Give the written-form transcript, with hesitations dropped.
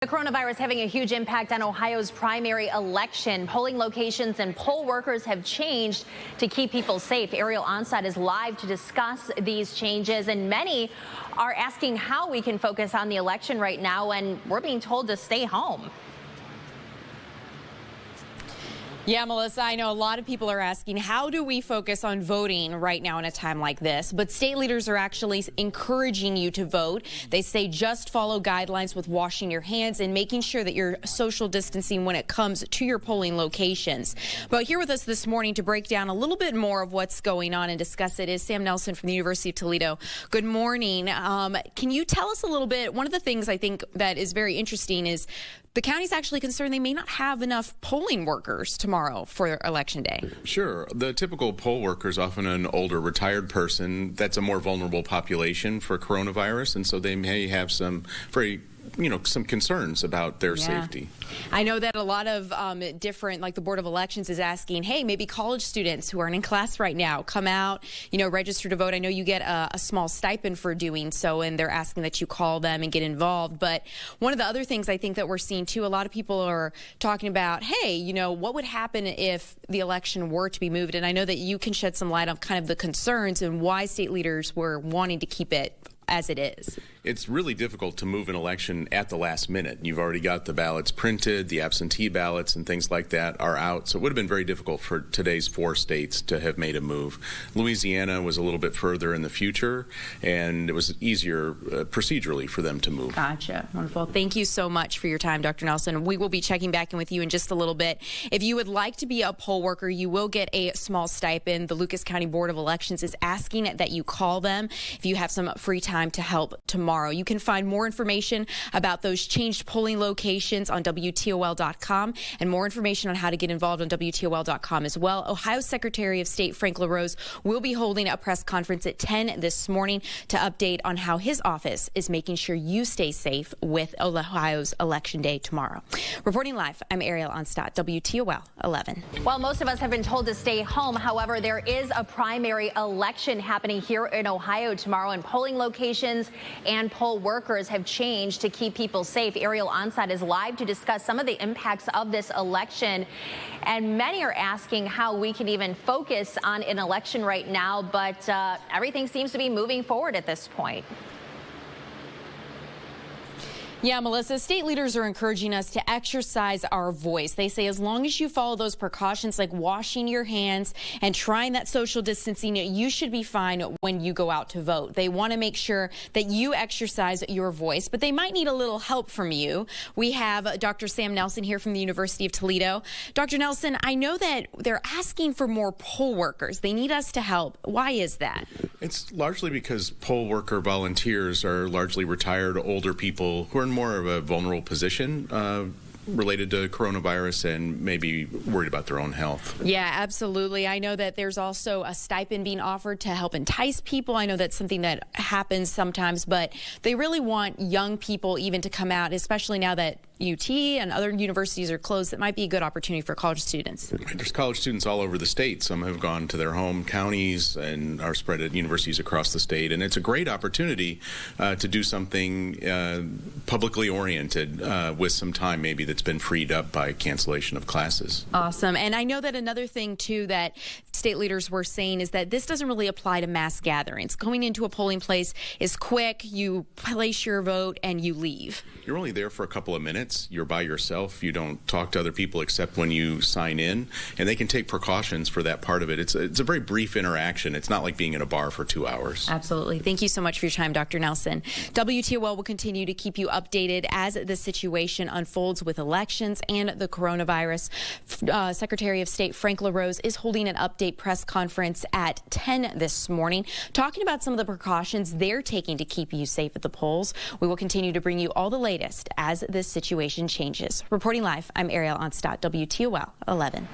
The coronavirus having a huge impact on Ohio's primary election. Polling locations and poll workers have changed to keep people safe. Ariel Onstott is live to discuss these changes, and many are asking how we can focus on the election right now when we're being told to stay home. Yeah, Melissa, I know a lot of people are asking, how do we focus on voting right now in a time like this? But state leaders are actually encouraging you to vote. They say just follow guidelines with washing your hands and making sure that you're social distancing when it comes to your polling locations. But here with us this morning to break down a little bit more of what's going on and discuss it is Sam Nelson from the University of Toledo. Good morning. Can you tell us a little bit? One of the things I think that is very interesting is the county's actually concerned they may not have enough polling workers tomorrow for Election Day. Sure. The typical poll worker is often an older retired person. That's a more vulnerable population for coronavirus, and so they may have some some concerns about their safety. I know that a lot of different, like the Board of Elections is asking, hey, maybe college students who aren't in class right now, come out, register to vote. I know you get a small stipend for doing so, and they're asking that you call them and get involved. But one of the other things I think that we're seeing too, a lot of people are talking about, hey, what would happen if the election were to be moved? And I know that you can shed some light on kind of the concerns and why state leaders were wanting to keep it as it is. It's really difficult to move an election at the last minute. You've already got the ballots printed, the absentee ballots and things like that are out. So it would have been very difficult for today's 4 states to have made a move. Louisiana was a little bit further in the future, and it was easier procedurally for them to move. Gotcha. Wonderful. Thank you so much for your time, Dr. Nelson. We will be checking back in with you in just a little bit. If you would like to be a poll worker, you will get a small stipend. The Lucas County Board of Elections is asking that you call them if you have some free time to help tomorrow. You can find more information about those changed polling locations on WTOL.com and more information on how to get involved on WTOL.com as well. Ohio Secretary of State Frank LaRose will be holding a press conference at 10 this morning to update on how his office is making sure you stay safe with Ohio's Election Day tomorrow. Reporting live, I'm Ariel Onstott, WTOL 11. While most of us have been told to stay home, however, there is a primary election happening here in Ohio tomorrow, and polling locations and poll workers have changed to keep people safe. Ariel Onstott is live to discuss some of the impacts of this election, and many are asking how we can even focus on an election right now, but everything seems to be moving forward at this point. Yeah, Melissa, state leaders are encouraging us to exercise our voice. They say as long as you follow those precautions like washing your hands and trying that social distancing, you should be fine when you go out to vote. They want to make sure that you exercise your voice, but they might need a little help from you. We have Dr. Sam Nelson here from the University of Toledo. Dr. Nelson, I know that they're asking for more poll workers. They need us to help. Why is that? It's largely because poll worker volunteers are largely retired older people who are in more of a vulnerable position related to coronavirus and maybe worried about their own health. Yeah, absolutely. I know that there's also a stipend being offered to help entice people. I know that's something that happens sometimes, but they really want young people even to come out, especially now that UT and other universities are closed. It might be a good opportunity for college students. There's college students all over the state. Some have gone to their home counties and are spread at universities across the state. And it's a great opportunity to do something publicly oriented with some time maybe that's been freed up by cancellation of classes. Awesome. And I know that another thing, too, that state leaders were saying is that this doesn't really apply to mass gatherings. Going into a polling place is quick. You place your vote and you leave. You're only there for a couple of minutes. You're by yourself. You don't talk to other people except when you sign in, and they can take precautions for that part of it. It's a very brief interaction. It's not like being in a bar for 2 hours. Absolutely. Thank you so much for your time, Dr. Nelson. WTOL will continue to keep you updated as the situation unfolds with elections and the coronavirus. Secretary of State Frank LaRose is holding an update press conference at 10 this morning, talking about some of the precautions they're taking to keep you safe at the polls. We will continue to bring you all the latest as this situation changes. Reporting live, I'm Ariel Onstott, WTOL 11.